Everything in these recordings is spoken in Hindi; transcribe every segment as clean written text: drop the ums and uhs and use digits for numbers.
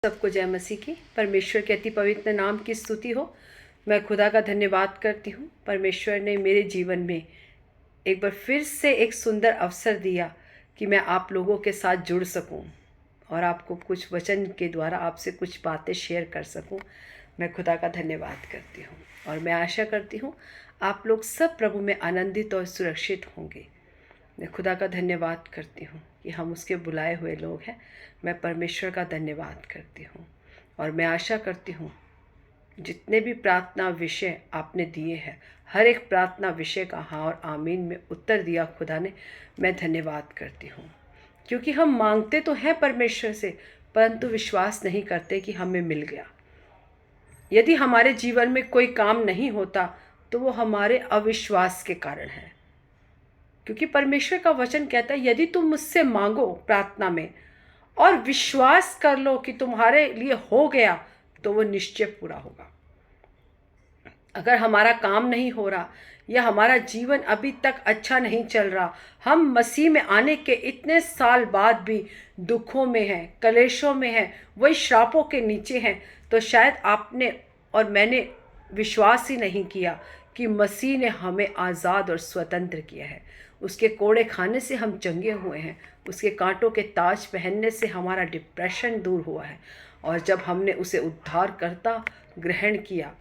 सबको जय मसीह की। परमेश्वर के अति पवित्र नाम की स्तुति हो। मैं खुदा का धन्यवाद करती हूँ। परमेश्वर ने मेरे जीवन में एक बार फिर से एक सुंदर अवसर दिया कि मैं आप लोगों के साथ जुड़ सकूं और आपको कुछ वचन के द्वारा आपसे कुछ बातें शेयर कर सकूं। मैं खुदा का धन्यवाद करती हूँ और मैं आशा करती हूँ आप लोग सब प्रभु में आनंदित और सुरक्षित होंगे। मैं खुदा का धन्यवाद करती हूँ कि हम उसके बुलाए हुए लोग हैं। मैं परमेश्वर का धन्यवाद करती हूँ और मैं आशा करती हूँ जितने भी प्रार्थना विषय आपने दिए हैं, हर एक प्रार्थना विषय का हाँ और आमीन में उत्तर दिया खुदा ने। मैं धन्यवाद करती हूँ क्योंकि हम मांगते तो हैं परमेश्वर से, परंतु विश्वास नहीं करते कि हमें मिल गया। यदि हमारे जीवन में कोई काम नहीं होता तो वो हमारे अविश्वास के कारण है, क्योंकि परमेश्वर का वचन कहता है यदि तुम मुझसे मांगो प्रार्थना में और विश्वास कर लो कि तुम्हारे लिए हो गया तो वो निश्चय पूरा होगा। अगर हमारा काम नहीं हो रहा या हमारा जीवन अभी तक अच्छा नहीं चल रहा, हम मसीह में आने के इतने साल बाद भी दुखों में हैं, कलेशों में हैं, वही श्रापों के नीचे हैं, तो शायद आपने और मैंने विश्वास ही नहीं किया कि मसीह ने हमें आज़ाद और स्वतंत्र किया है। उसके कोड़े खाने से हम चंगे हुए हैं, उसके कांटों के ताज पहनने से हमारा डिप्रेशन दूर हुआ है। और जब हमने उसे उद्धारकर्ता ग्रहण किया,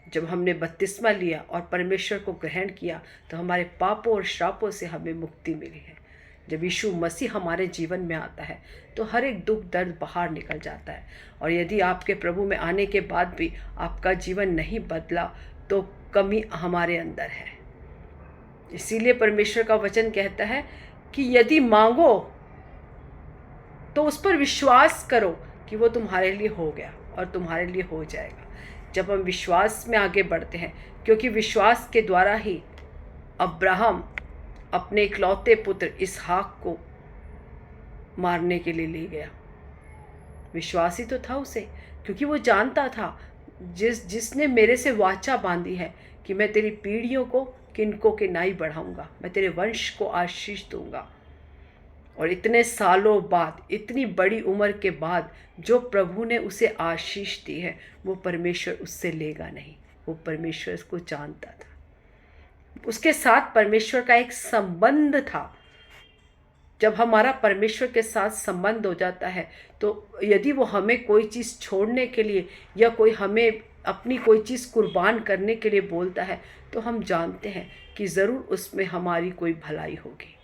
जब हमने बपतिस्मा लिया और परमेश्वर को ग्रहण किया, तो हमारे पापों और श्रापों से हमें मुक्ति मिली है। जब यीशु मसीह हमारे जीवन में आता है तो हर एक दुख दर्द बाहर निकल जाता है। और यदि आपके प्रभु में आने के बाद भी आपका जीवन नहीं बदला तो कमी हमारे अंदर है। इसीलिए परमेश्वर का वचन कहता है कि यदि मांगो तो उस पर विश्वास करो कि वो तुम्हारे लिए हो गया और तुम्हारे लिए हो जाएगा। जब हम विश्वास में आगे बढ़ते हैं, क्योंकि विश्वास के द्वारा ही अब्राहम अपने इकलौते पुत्र इसहाक को मारने के लिए ले गया। विश्वास ही तो था उसे, क्योंकि वो जानता था जिसने मेरे से वाचा बांधी है कि मैं तेरी पीढ़ियों को किनको के नाई बढ़ाऊंगा, मैं तेरे वंश को आशीष दूंगा। और इतने सालों बाद, इतनी बड़ी उम्र के बाद जो प्रभु ने उसे आशीष दी है, वो परमेश्वर उससे लेगा नहीं। वो परमेश्वर उसको जानता था, उसके साथ परमेश्वर का एक संबंध था। जब हमारा परमेश्वर के साथ संबंध हो जाता है तो यदि वो हमें कोई चीज़ छोड़ने के लिए या कोई हमें अपनी कोई चीज़ कुर्बान करने के लिए बोलता है, तो हम जानते हैं कि ज़रूर उसमें हमारी कोई भलाई होगी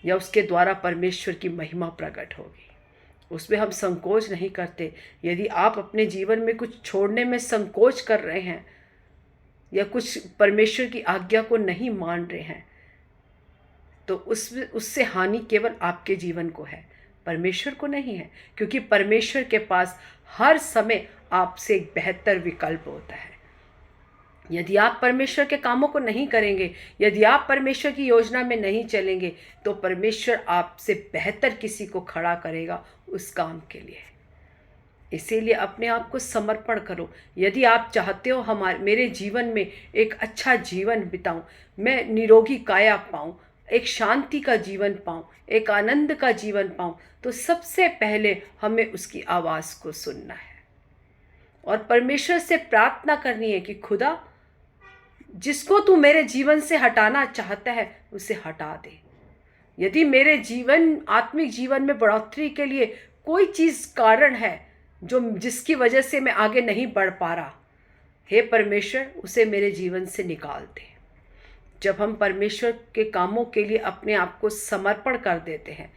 या उसके द्वारा परमेश्वर की महिमा प्रकट होगी। उसमें हम संकोच नहीं करते। यदि आप अपने जीवन में कुछ छोड़ने में संकोच कर रहे हैं या कुछ परमेश्वर की आज्ञा को नहीं मान रहे हैं, तो उससे हानि केवल आपके जीवन को है, परमेश्वर को नहीं है। क्योंकि परमेश्वर के पास हर समय आपसे एक बेहतर विकल्प होता है। यदि आप परमेश्वर के कामों को नहीं करेंगे, यदि आप परमेश्वर की योजना में नहीं चलेंगे, तो परमेश्वर आपसे बेहतर किसी को खड़ा करेगा उस काम के लिए। इसीलिए अपने आप को समर्पण करो। यदि आप चाहते हो मेरे जीवन में एक अच्छा जीवन बिताऊं, मैं निरोगी काया पाऊं, एक शांति का जीवन पाऊं, एक आनंद का जीवन पाऊं, तो सबसे पहले हमें उसकी आवाज़ को सुनना है और परमेश्वर से प्रार्थना करनी है कि खुदा, जिसको तू मेरे जीवन से हटाना चाहता है उसे हटा दे। यदि मेरे आत्मिक जीवन में बढ़ोतरी के लिए कोई चीज़ कारण है जिसकी वजह से मैं आगे नहीं बढ़ पा रहा, हे परमेश्वर, उसे मेरे जीवन से निकाल दे। जब हम परमेश्वर के कामों के लिए अपने आप को समर्पण कर देते हैं,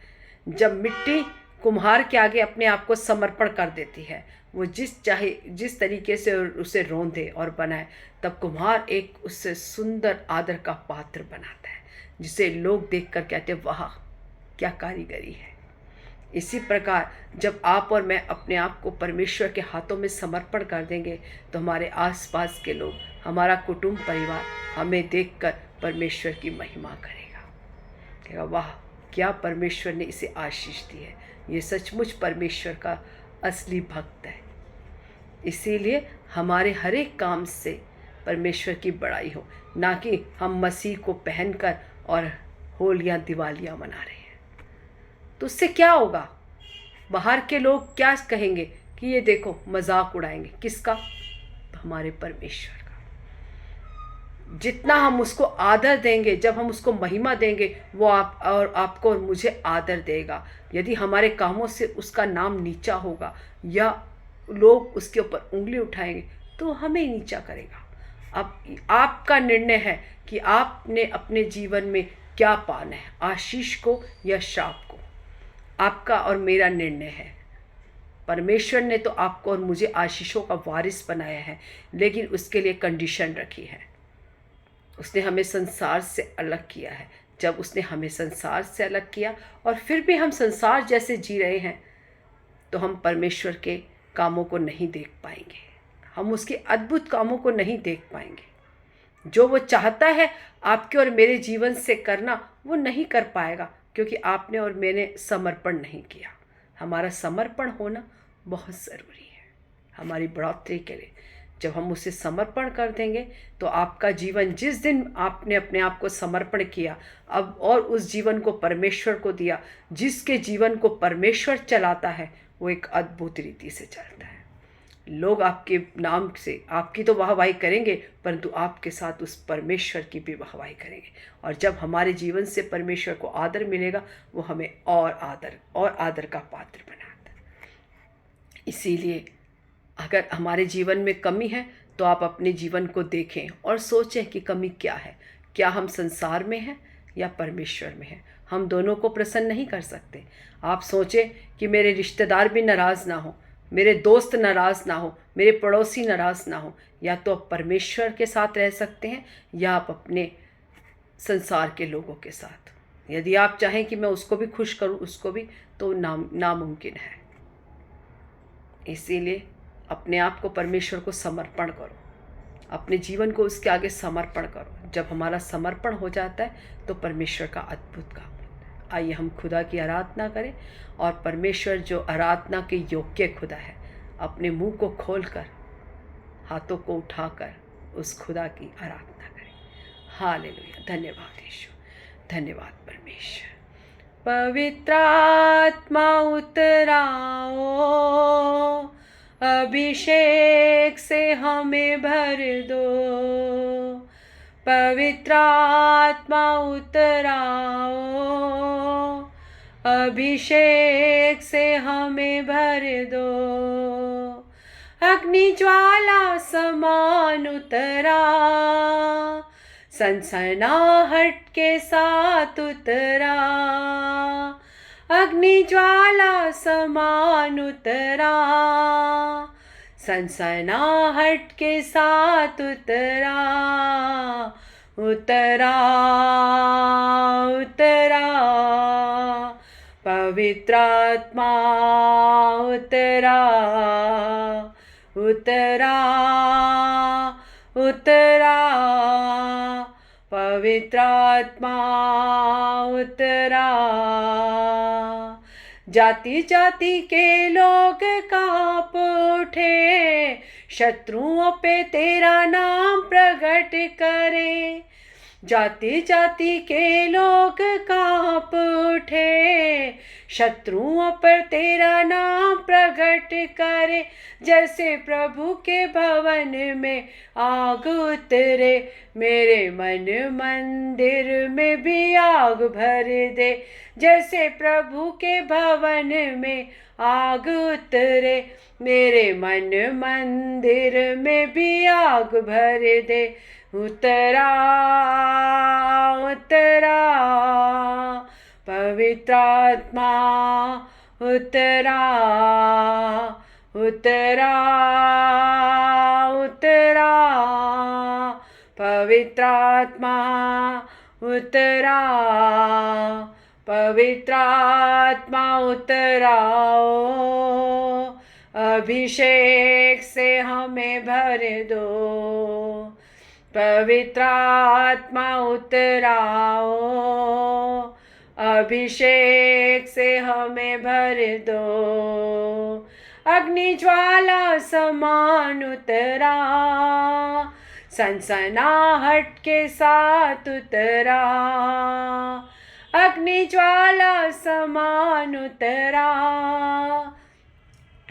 जब मिट्टी कुम्हार के आगे अपने आप को समर्पण कर देती है, वो जिस तरीके से उसे रौंदे और बनाए, तब कुम्हार एक उससे सुंदर आदर का पात्र बनाता है, जिसे लोग देखकर कहते हैं वाह क्या कारीगरी है। इसी प्रकार जब आप और मैं अपने आप को परमेश्वर के हाथों में समर्पण कर देंगे, तो हमारे आसपास के लोग, हमारा कुटुंब परिवार हमें देखकर परमेश्वर की महिमा करेगा, कहेगा वाह क्या परमेश्वर ने इसे आशीष दी है, ये सचमुच परमेश्वर का असली भक्त है। इसीलिए हमारे हर एक काम से परमेश्वर की बड़ाई हो, ना कि हम मसीह को पहनकर और होलियां दिवालियां मना रहे हैं। तो उससे क्या होगा? बाहर के लोग क्या कहेंगे कि ये देखो मजाक उड़ाएंगे। किसका? हमारे परमेश्वर का। जितना हम उसको आदर देंगे, जब हम उसको महिमा देंगे, वो आपको और मुझे आदर देगा। यदि हमारे कामों से उसका नाम नीचा होगा या लोग उसके ऊपर उंगली उठाएंगे तो हमें नीचा करेगा। अब आपका निर्णय है कि आपने अपने जीवन में क्या पाना है, आशीष को या श्राप को। आपका और मेरा निर्णय है। परमेश्वर ने तो आपको और मुझे आशीषों का वारिस बनाया है, लेकिन उसके लिए कंडीशन रखी है। उसने हमें संसार से अलग किया है। जब उसने हमें संसार से अलग किया और फिर भी हम संसार जैसे जी रहे हैं, तो हम परमेश्वर के कामों को नहीं देख पाएंगे, हम उसके अद्भुत कामों को नहीं देख पाएंगे। जो वो चाहता है आपके और मेरे जीवन से करना, वो नहीं कर पाएगा, क्योंकि आपने और मैंने समर्पण नहीं किया। हमारा समर्पण होना बहुत ज़रूरी है हमारी बढ़ोतरी के लिए। जब हम उसे समर्पण कर देंगे तो आपका जीवन, जिस दिन आपने अपने आप को समर्पण किया अब और उस जीवन को परमेश्वर को दिया, जिसके जीवन को परमेश्वर चलाता है, वो एक अद्भुत रीति से चलता है। लोग आपके नाम से आपकी तो वाहवाही करेंगे, परंतु आपके साथ उस परमेश्वर की भी वाहवाही करेंगे। और जब हमारे जीवन से परमेश्वर को आदर मिलेगा, वो हमें और आदर का पात्र बनाता है। इसीलिए अगर हमारे जीवन में कमी है तो आप अपने जीवन को देखें और सोचें कि कमी क्या है। क्या हम संसार में हैं या परमेश्वर में हैं? हम दोनों को प्रसन्न नहीं कर सकते। आप सोचें कि मेरे रिश्तेदार भी नाराज़ ना हो, मेरे दोस्त नाराज़ ना हो, मेरे पड़ोसी नाराज़ ना हो। या तो आप परमेश्वर के साथ रह सकते हैं या आप अपने संसार के लोगों के साथ। यदि आप चाहें कि मैं उसको भी खुश करूं, उसको भी, तो नामुमकिन है। इसीलिए अपने आप को परमेश्वर को समर्पण करो, अपने जीवन को उसके आगे समर्पण करो। जब हमारा समर्पण हो जाता है तो परमेश्वर का अद्भुत काम होता है। आइए हम खुदा की आराधना करें और परमेश्वर जो आराधना के योग्य खुदा है, अपने मुंह को खोलकर, हाथों को उठाकर उस खुदा की आराधना करें। हालेलुया। धन्यवाद यीशु, धन्यवाद परमेश्वर। पवित्र आत्मा उतराओ, अभिषेक से हमें भर दो। पवित्र आत्मा उतराओ, अभिषेक से हमें भर दो। अग्नि ज्वाला समान उतरा, सनसनाहट के साथ उतरा। अग्नि ज्वाला समान उतरा, सनसनाहट के साथ उतरा। उतरा उतरा पवित्र आत्मा उतरा। उतरा उतरा पवित्र आत्मा उतरा। जाति जाति के लोग कांप उठे, शत्रुओं पे तेरा नाम प्रकट करे। जाति जाति के लोग कांप उठे, शत्रुओं पर तेरा नाम प्रकट करे। जैसे प्रभु के भवन में आग उतरे, मेरे मन मंदिर में भी आग भर दे। जैसे प्रभु के भवन में आग उतरे, मेरे मन मंदिर में भी आग भर दे। उतरा उतरा पवित्र आत्मा उतरा। उतरा उतरा पवित्र आत्मा उतरा। पवित्र आत्मा उतराओ, अभिषेक से हमें भर दो। पवित्र आत्मा उतराओ, अभिषेक से हमें भर दो। अग्नि ज्वाला समान उतरा, सनसनाहट के साथ उतरा। अग्नि ज्वाला समान उतरा,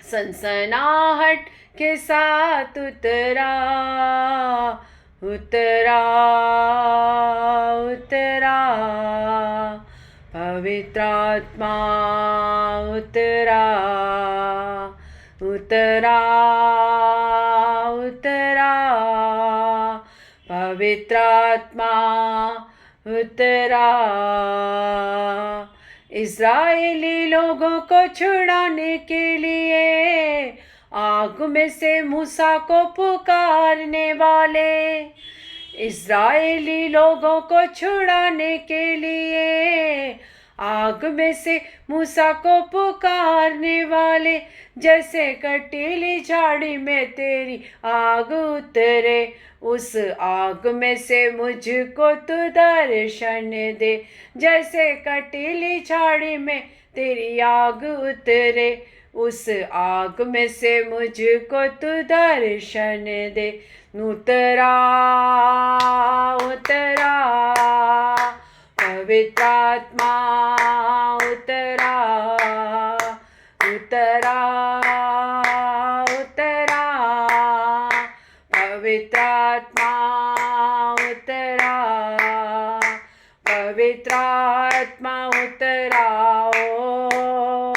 सनसनाहट के साथ उतरा उतरा उतरा, पवित्र आत्मा उतरा उतरा उतरा, पवित्र आत्मा उतरा। इस्राएली लोगों को छुड़ाने के लिए आग में से मूसा को पुकारने वाले, इस्राएली लोगों को छुड़ाने के लिए आग में से मूसा को पुकारने वाले, जैसे कटीली झाड़ी में तेरी आग उतरे, उस आग में से मुझको तू दर्शन दे। जैसे कटीली झाड़ी में तेरी आग उतरे, उस आग में से मुझको तू दर्शन दे। उतरा उतरा, पवित्र आत्मा उतरा उतरा उतरा, पवित्र आत्मा उतरा, पवित्र आत्मा उतरा। ओ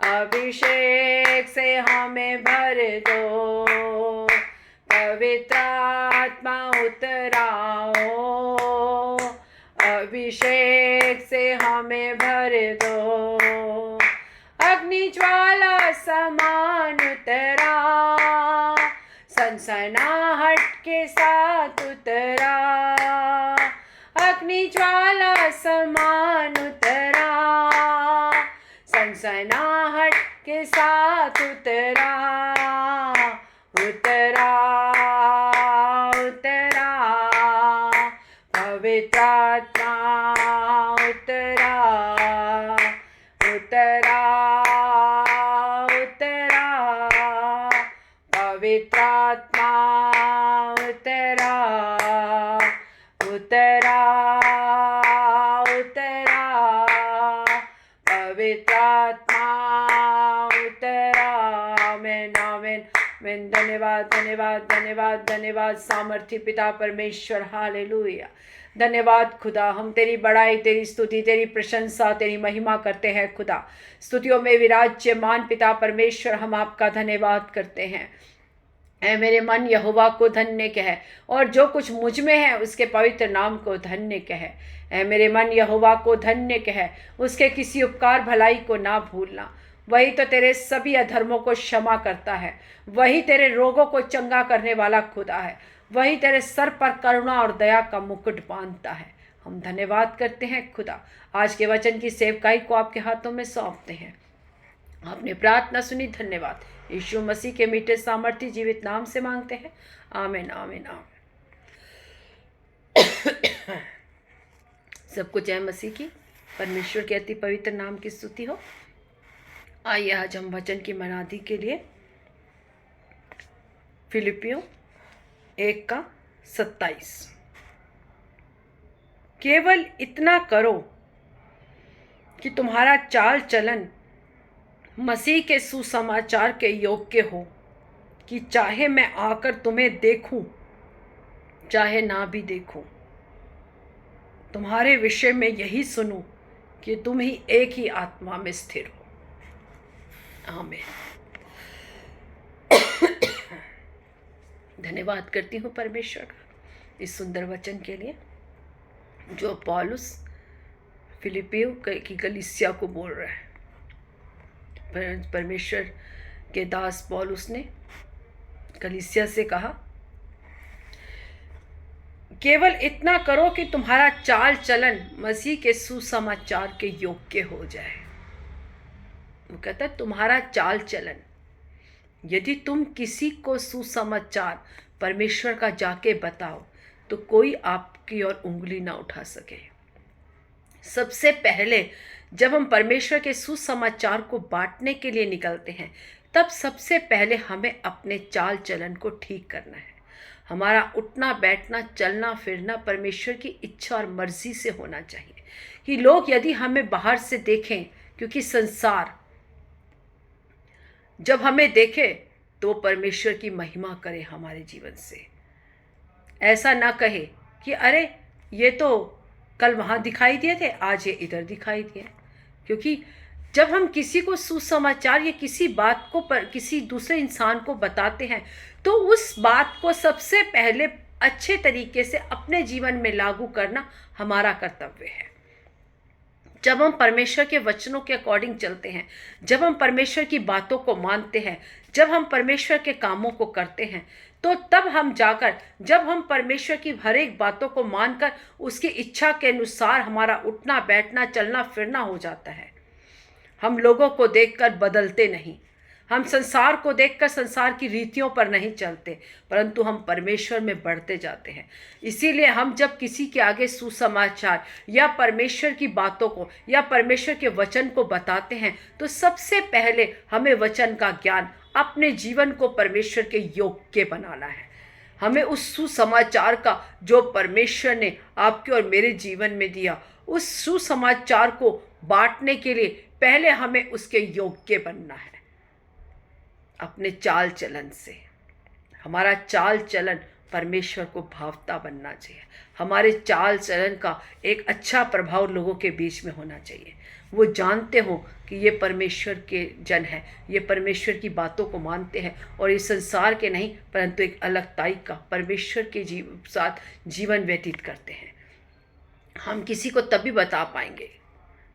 अभिषेक से हमें भर दो, पवित्र आत्मा उतरा। ओ अभिषेक से हमें भर दो, अग्नि ज्वाला समान उतरा, सनसनाहट के साथ उतरा, अग्नि ज्वाला समान उतरा, सनसनाहट के साथ उतरा उतरा उतरा, पवित्र आत्मा उतरा उतरा उतरा, पवित्र आत्मा उतरा उतरा उतरा, पवित्र आत्मा उतरा। आमीन आमीन आमीन। धन्यवाद धन्यवाद धन्यवाद धन्यवाद सामर्थी पिता परमेश्वर, हालेलुया। धन्यवाद खुदा, हम तेरी बड़ाई, तेरी स्तुति, तेरी प्रशंसा, तेरी महिमा करते हैं खुदा। स्तुतियों में विराज्यमान पिता परमेश्वर, हम आपका धन्यवाद करते हैं। ऐ मेरे मन यहोवा को धन्य कह, और जो कुछ मुझ में है उसके पवित्र नाम को धन्य कह। ऐ मेरे मन यहोवा को धन्य कह, उसके किसी उपकार भलाई को ना भूलना। वही तो तेरे सभी अधर्मों को क्षमा करता है, वही तेरे रोगों को चंगा करने वाला खुदा है, वही तेरे सर पर करुणा और दया का मुकुट बांधता है। हम धन्यवाद करते हैं खुदा। आज के वचन की सेवकाई को आपके हाथों में सौंपते हैं। आपने प्रार्थना सुनी, धन्यवाद। यीशु मसीह के मीठे सामर्थी जीवित नाम से मांगते हैं, आमीन आमीन आमीन। सबको जय मसीह की, परमेश्वर के अति पवित्र नाम की स्तुति हो। आइए आज हम वचन की मनादी के लिए फिलिपियों 1:27, केवल इतना करो कि तुम्हारा चाल चलन मसीह के सुसमाचार के योग्य हो, कि चाहे मैं आकर तुम्हें देखूं चाहे ना भी देखूं, तुम्हारे विषय में यही सुनूं कि तुम ही एक ही आत्मा में स्थिर हो। आमीन। धन्यवाद करती हूँ परमेश्वर का इस सुंदर वचन के लिए, जो पौलुस फिलिपियों की कलीसिया को बोल रहा है। परमेश्वर के दास पौलुस ने कलीसिया से कहा, केवल इतना करो कि तुम्हारा चाल चलन मसीह के सुसमाचार के योग्य हो जाए। वो कहता है तुम्हारा चाल चलन, यदि तुम किसी को सुसमाचार परमेश्वर का जाके बताओ तो कोई आपकी ओर उंगली ना उठा सके। सबसे पहले जब हम परमेश्वर के सुसमाचार को बांटने के लिए निकलते हैं, तब सबसे पहले हमें अपने चाल चलन को ठीक करना है। हमारा उठना बैठना चलना फिरना परमेश्वर की इच्छा और मर्जी से होना चाहिए, कि लोग यदि हमें बाहर से देखें, क्योंकि संसार जब हमें देखे तो परमेश्वर की महिमा करे हमारे जीवन से। ऐसा ना कहे कि अरे ये तो कल वहाँ दिखाई दिए थे, आज ये इधर दिखाई दिए। क्योंकि जब हम किसी को सुसमाचार या किसी बात को किसी दूसरे इंसान को बताते हैं तो उस बात को सबसे पहले अच्छे तरीके से अपने जीवन में लागू करना हमारा कर्तव्य है। जब हम परमेश्वर के वचनों के अकॉर्डिंग चलते हैं, जब हम परमेश्वर की बातों को मानते हैं, जब हम परमेश्वर के कामों को करते हैं, तो तब हम जाकर, जब हम परमेश्वर की हर एक बातों को मानकर उसकी इच्छा के अनुसार हमारा उठना बैठना चलना फिरना हो जाता है। हम लोगों को देखकर बदलते नहीं, हम संसार को देखकर संसार की रीतियों पर नहीं चलते, परंतु हम परमेश्वर में बढ़ते जाते हैं। इसीलिए हम जब किसी के आगे सुसमाचार या परमेश्वर की बातों को या परमेश्वर के वचन को बताते हैं तो सबसे पहले हमें वचन का ज्ञान, अपने जीवन को परमेश्वर के योग्य बनाना है। हमें उस सुसमाचार का जो परमेश्वर ने आपके और मेरे जीवन में दिया, उस सुसमाचार को बांटने के लिए पहले हमें उसके योग्य बनना है। अपने चाल चलन से, हमारा चाल चलन परमेश्वर को भावता बनना चाहिए। हमारे चाल चलन का एक अच्छा प्रभाव लोगों के बीच में होना चाहिए। वो जानते हो कि ये परमेश्वर के जन हैं, ये परमेश्वर की बातों को मानते हैं और इस संसार के नहीं परंतु एक अलगताई का परमेश्वर के साथ जीवन व्यतीत करते हैं। हम किसी को तभी बता पाएंगे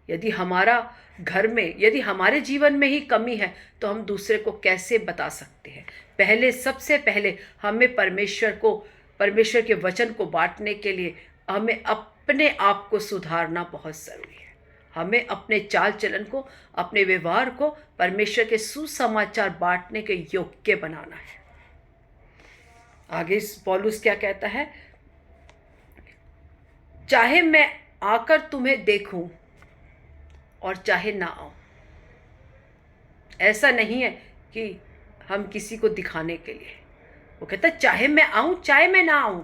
यदि हमारा घर में, यदि हमारे जीवन में ही कमी है तो हम दूसरे को कैसे बता सकते हैं। पहले, सबसे पहले हमें परमेश्वर के वचन को बांटने के लिए हमें अपने आप को सुधारना बहुत ज़रूरी है। हमें अपने चाल चलन को, अपने व्यवहार को परमेश्वर के सुसमाचार बांटने के योग्य बनाना है। आगे पौलुस क्या कहता है, चाहे मैं आकर तुम्हें देखूं और चाहे ना आऊं। ऐसा नहीं है कि हम किसी को दिखाने के लिए, वो कहता है चाहे मैं आऊं चाहे मैं ना आऊं,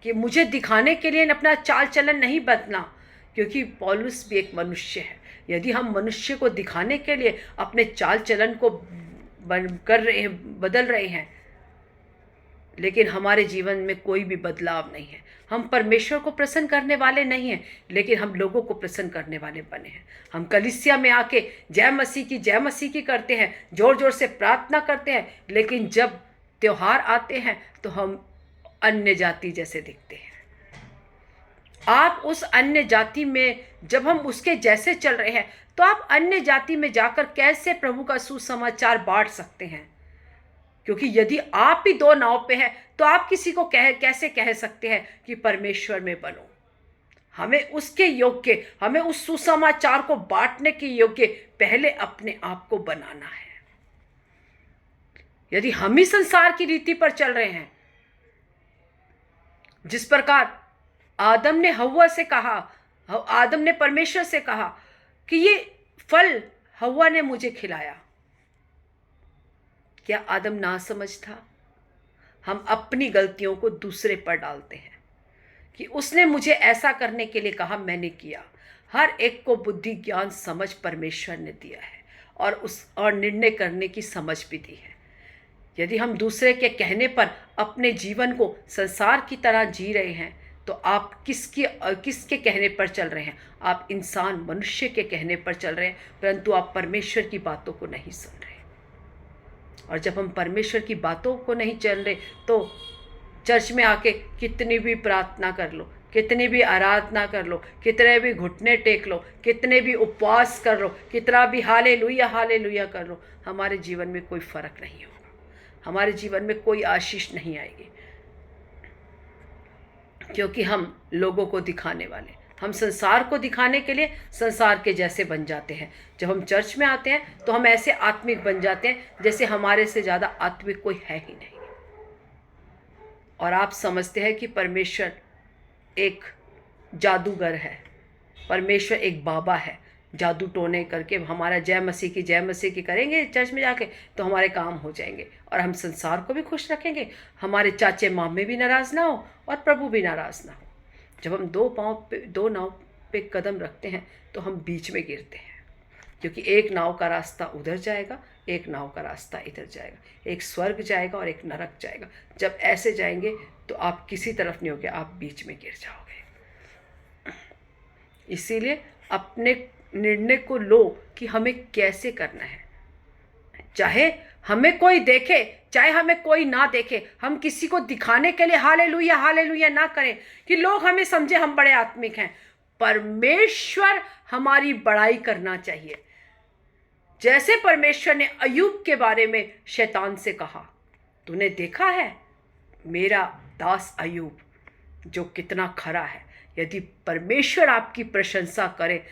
कि मुझे दिखाने के लिए अपना चाल चलन नहीं बदलना। क्योंकि पौलुस भी एक मनुष्य है। यदि हम मनुष्य को दिखाने के लिए अपने चाल चलन को बदल रहे हैं, लेकिन हमारे जीवन में कोई भी बदलाव नहीं है, हम परमेश्वर को प्रसन्न करने वाले नहीं हैं, लेकिन हम लोगों को प्रसन्न करने वाले बने हैं। हम कलीसिया में आके जय मसीह की करते हैं, जोर जोर से प्रार्थना करते हैं, लेकिन जब त्योहार आते हैं तो हम अन्य जाति जैसे दिखते हैं। आप उस अन्य जाति में, जब हम उसके जैसे चल रहे हैं, तो आप अन्य जाति में जाकर कैसे प्रभु का सुसमाचार बांट सकते हैं? क्योंकि यदि आप भी दो नाव पे हैं तो आप किसी को कैसे कह सकते हैं कि परमेश्वर में बनो। हमें उसके योग्य, हमें उस सुसमाचार को बांटने के योग्य पहले अपने आप को बनाना है। यदि हम ही संसार की रीति पर चल रहे हैं, जिस प्रकार आदम ने हव्वा से कहा, आदम ने परमेश्वर से कहा कि ये फल हव्वा ने मुझे खिलाया, क्या आदम ना समझ था? हम अपनी गलतियों को दूसरे पर डालते हैं कि उसने मुझे ऐसा करने के लिए कहा, मैंने किया। हर एक को बुद्धि ज्ञान समझ परमेश्वर ने दिया है और निर्णय करने की समझ भी दी है। यदि हम दूसरे के कहने पर अपने जीवन को संसार की तरह जी रहे हैं तो आप किसके कहने पर चल रहे हैं? आप इंसान, मनुष्य के कहने पर चल रहे हैं, परंतु आप परमेश्वर की बातों को नहीं सुन रहे। और जब हम परमेश्वर की बातों को नहीं चल रहे तो चर्च में आके कितनी भी प्रार्थना कर लो, कितनी भी आराधना कर लो, कितने भी घुटने टेक लो, कितने भी उपवास कर लो, कितना भी हालेलुया हालेलुया कर लो, हमारे जीवन में कोई फर्क नहीं होगा, हमारे जीवन में कोई आशीष नहीं आएगी। क्योंकि हम लोगों को दिखाने वाले, हम संसार को दिखाने के लिए संसार के जैसे बन जाते हैं। जब हम चर्च में आते हैं तो हम ऐसे आत्मिक बन जाते हैं जैसे हमारे से ज़्यादा आत्मिक कोई है ही नहीं। और आप समझते हैं कि परमेश्वर एक जादूगर है, परमेश्वर एक बाबा है, जादू टोने करके हमारा जय मसीह की करेंगे चर्च में जाके तो हमारे काम हो जाएंगे और हम संसार को भी खुश रखेंगे, हमारे चाचे मामे भी नाराज़ ना हो और प्रभु भी नाराज़ ना हो। जब हम दो नाव पे कदम रखते हैं तो हम बीच में गिरते हैं, क्योंकि एक नाव का रास्ता उधर जाएगा, एक नाव का रास्ता इधर जाएगा, एक स्वर्ग जाएगा और एक नरक जाएगा। जब ऐसे जाएंगे तो आप किसी तरफ नहीं होगे, आप बीच में गिर जाओगे। इसीलिए अपने निर्णय को लो कि हमें कैसे करना है। चाहे हमें कोई देखे, चाहे हमें कोई ना देखे, हम किसी को दिखाने के लिए हालेलुया हालेलुया ना करें कि लोग हमें समझे हम बड़े आत्मिक हैं। परमेश्वर हमारी बड़ाई करना चाहिए। जैसे परमेश्वर ने अय्यूब के बारे में शैतान से कहा, तूने देखा है मेरा दास अय्यूब जो कितना खरा है। यदि परमेश्वर आपकी प्रशंसा करे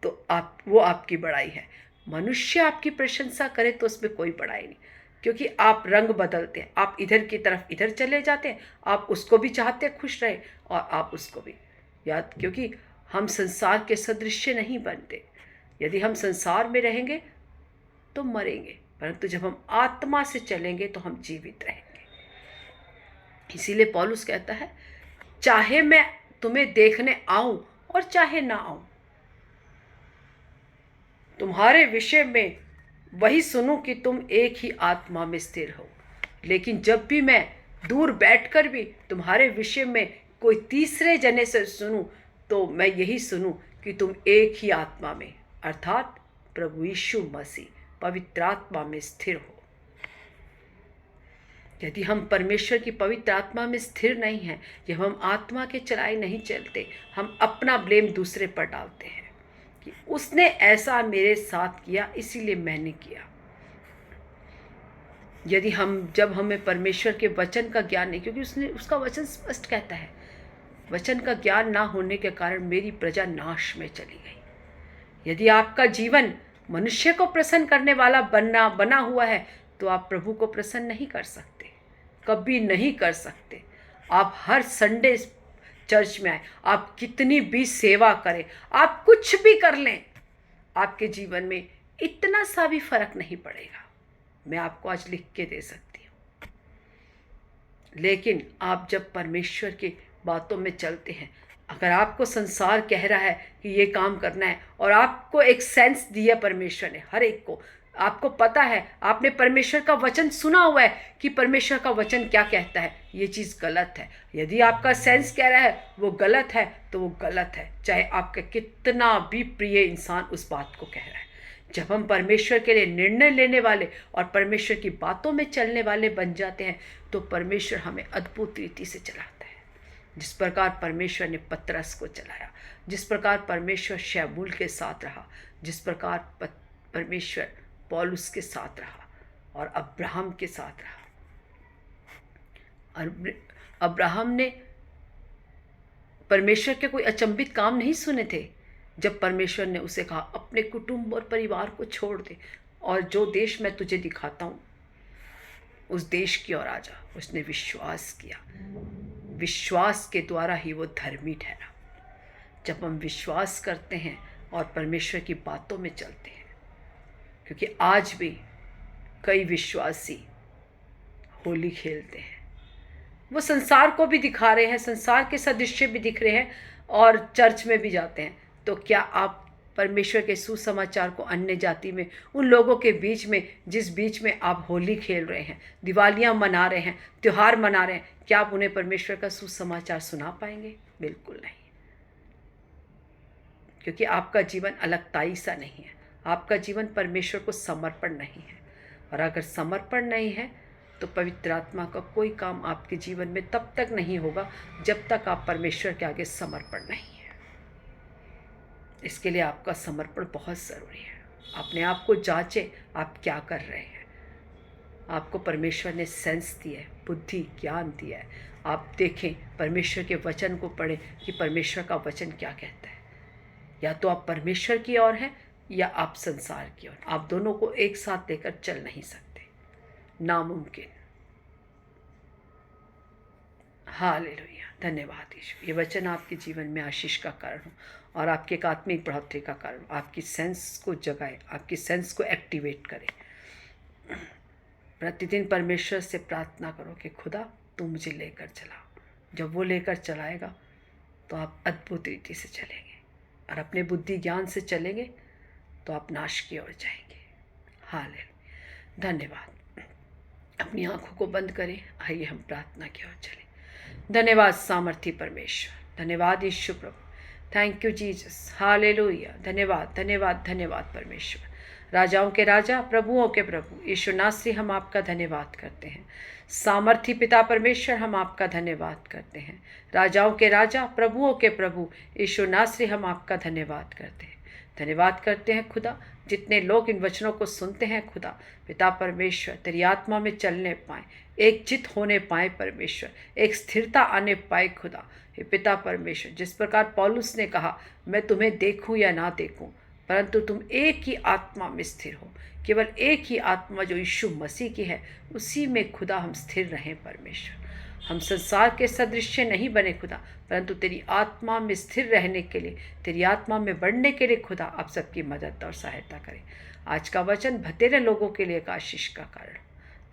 तो वो आपकी बड़ाई है। मनुष्य आपकी प्रशंसा करे तो उसमें कोई बड़ाई नहीं, क्योंकि आप रंग बदलते हैं। आप इधर की तरफ इधर चले जाते हैं, आप उसको भी चाहते हैं खुश रहे और आप उसको भी याद, क्योंकि हम संसार के सदृश्य नहीं बनते। यदि हम संसार में रहेंगे तो मरेंगे, परंतु जब हम आत्मा से चलेंगे तो हम जीवित रहेंगे। इसीलिए पौलुस कहता है, चाहे मैं तुम्हें देखने आऊं और चाहे ना आऊं, तुम्हारे विषय में वही सुनूं कि तुम एक ही आत्मा में स्थिर हो। लेकिन जब भी मैं दूर बैठकर भी तुम्हारे विषय में कोई तीसरे जने से सुनूं तो मैं यही सुनूं कि तुम एक ही आत्मा में, अर्थात प्रभु यीशु मसीह पवित्र आत्मा में स्थिर हो। यदि हम परमेश्वर की पवित्र आत्मा में स्थिर नहीं हैं, जब हम आत्मा के चलाए नहीं चलते, हम अपना ब्लेम दूसरे पर डालते हैं कि उसने ऐसा मेरे साथ किया इसीलिए मैंने किया। यदि जब हमें परमेश्वर के वचन का ज्ञान नहीं, क्योंकि उसका वचन स्पष्ट कहता है, वचन का ज्ञान ना होने के कारण मेरी प्रजा नाश में चली गई। यदि आपका जीवन मनुष्य को प्रसन्न करने वाला बना हुआ है तो आप प्रभु को प्रसन्न नहीं कर सकते, कभी नहीं कर सकते। आप हर संडे चर्च में आए, आप कितनी भी सेवा करें, आप कुछ भी कर लें, आपके जीवन में इतना सा भी फर्क नहीं पड़ेगा। मैं आपको आज लिख के दे सकती हूँ। लेकिन आप जब परमेश्वर की बातों में चलते हैं, अगर आपको संसार कह रहा है कि ये काम करना है और आपको एक सेंस दिया परमेश्वर ने, हर एक को, आपको पता है, आपने परमेश्वर का वचन सुना हुआ है कि परमेश्वर का वचन क्या कहता है, ये चीज़ गलत है। यदि आपका सेंस कह रहा है वो गलत है तो वो गलत है, चाहे आपका कितना भी प्रिय इंसान उस बात को कह रहा है। जब हम परमेश्वर के लिए निर्णय लेने वाले और परमेश्वर की बातों में चलने वाले बन जाते हैं तो परमेश्वर हमें अद्भुत रीति से चलाता है। जिस प्रकार परमेश्वर ने पतरस को चलाया, जिस प्रकार परमेश्वर शमूएल के साथ रहा, जिस प्रकार परमेश्वर पौलुस के साथ रहा और अब्राहम के साथ रहा। और अब्राहम ने परमेश्वर के कोई अचंभित काम नहीं सुने थे। जब परमेश्वर ने उसे कहा अपने कुटुंब और परिवार को छोड़ दे और जो देश मैं तुझे दिखाता हूँ उस देश की ओर आ जा, उसने विश्वास किया। विश्वास के द्वारा ही वो धर्मी ठहरा। जब हम विश्वास करते हैं और परमेश्वर की बातों में चलते हैं, क्योंकि आज भी कई विश्वासी होली खेलते हैं, वो संसार को भी दिखा रहे हैं, संसार के सदृश्य भी दिख रहे हैं और चर्च में भी जाते हैं, तो क्या आप परमेश्वर के सुसमाचार को अन्य जाति में, उन लोगों के बीच में जिस बीच में आप होली खेल रहे हैं, दिवालियां मना रहे हैं, त्यौहार मना रहे हैं, क्या आप उन्हें परमेश्वर का सुसमाचार सुना पाएंगे? बिल्कुल नहीं, क्योंकि आपका जीवन अलगताई सा नहीं है, आपका जीवन परमेश्वर को समर्पण नहीं है। और अगर समर्पण नहीं है तो पवित्र आत्मा का कोई काम आपके जीवन में तब तक नहीं होगा जब तक आप परमेश्वर के आगे समर्पण नहीं है। इसके लिए आपका समर्पण बहुत ज़रूरी है। अपने आप को जांचें, आप क्या कर रहे हैं। आपको परमेश्वर ने सेंस दिया है, बुद्धि ज्ञान दिया है। आप देखें, परमेश्वर के वचन को पढ़ें कि परमेश्वर का वचन क्या कहता है। या तो आप परमेश्वर की ओर हैं या आप संसार की ओर। आप दोनों को एक साथ लेकर चल नहीं सकते, नामुमकिन। हालेलुया, धन्यवाद यीशु। ये वचन आपके जीवन में आशीष का कारण हो और आपके एक आत्मिक बढ़ोतरी का कारण, आपकी सेंस को जगाए, आपकी सेंस को एक्टिवेट करे। प्रतिदिन परमेश्वर से प्रार्थना करो कि खुदा तू मुझे लेकर चला। जब वो लेकर चलाएगा तो आप अद्भुत रीति से चलेंगे, और अपने बुद्धि ज्ञान से चलेंगे तो आप नाश की ओर जाएंगे। हालेलुया। धन्यवाद। अपनी आंखों को बंद करें, आइए हम प्रार्थना की ओर चलें। धन्यवाद सामर्थी परमेश्वर, धन्यवाद यीशु प्रभु, थैंक यू जीसस, हालेलुया। धन्यवाद धन्यवाद धन्यवाद परमेश्वर, राजाओं के राजा, प्रभुओं के प्रभु यीशु नासरी, हम आपका धन्यवाद करते हैं। सामर्थी पिता परमेश्वर, हम आपका धन्यवाद करते हैं। राजाओं के राजा, प्रभुओं के प्रभु यीशु नासरी, हम आपका धन्यवाद करते हैं। धन्यवाद करते हैं खुदा, जितने लोग इन वचनों को सुनते हैं खुदा पिता परमेश्वर, तेरी आत्मा में चलने पाए, एक चित होने पाए परमेश्वर, एक स्थिरता आने पाए खुदा। हे पिता परमेश्वर, जिस प्रकार पौलुस ने कहा, मैं तुम्हें देखूं या ना देखूं, परंतु तुम एक ही आत्मा में स्थिर हो, केवल एक ही आत्मा जो यीशु मसीह की है, उसी में खुदा हम स्थिर रहें परमेश्वर। हम संसार के सदृश्य नहीं बने खुदा, परंतु तेरी आत्मा में स्थिर रहने के लिए, तेरी आत्मा में बढ़ने के लिए खुदा आप सबकी मदद और सहायता करें। आज का वचन भतेरे लोगों के लिए एक आशीष का कारण।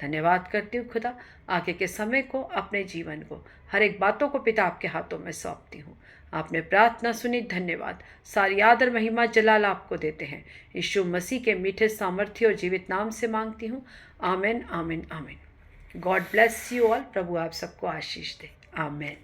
धन्यवाद करती हूँ खुदा, आगे के समय को, अपने जीवन को, हर एक बातों को पिता आपके हाथों में सौंपती हूँ। आपने प्रार्थना सुनी, धन्यवाद। सारी आदर महिमा जलाल आपको देते हैं, यीशु मसीह के मीठे सामर्थ्य और जीवित नाम से मांगती हूँ। आमीन आमीन आमीन। God bless you all. प्रभु आप सबको आशीष दे। आमीन।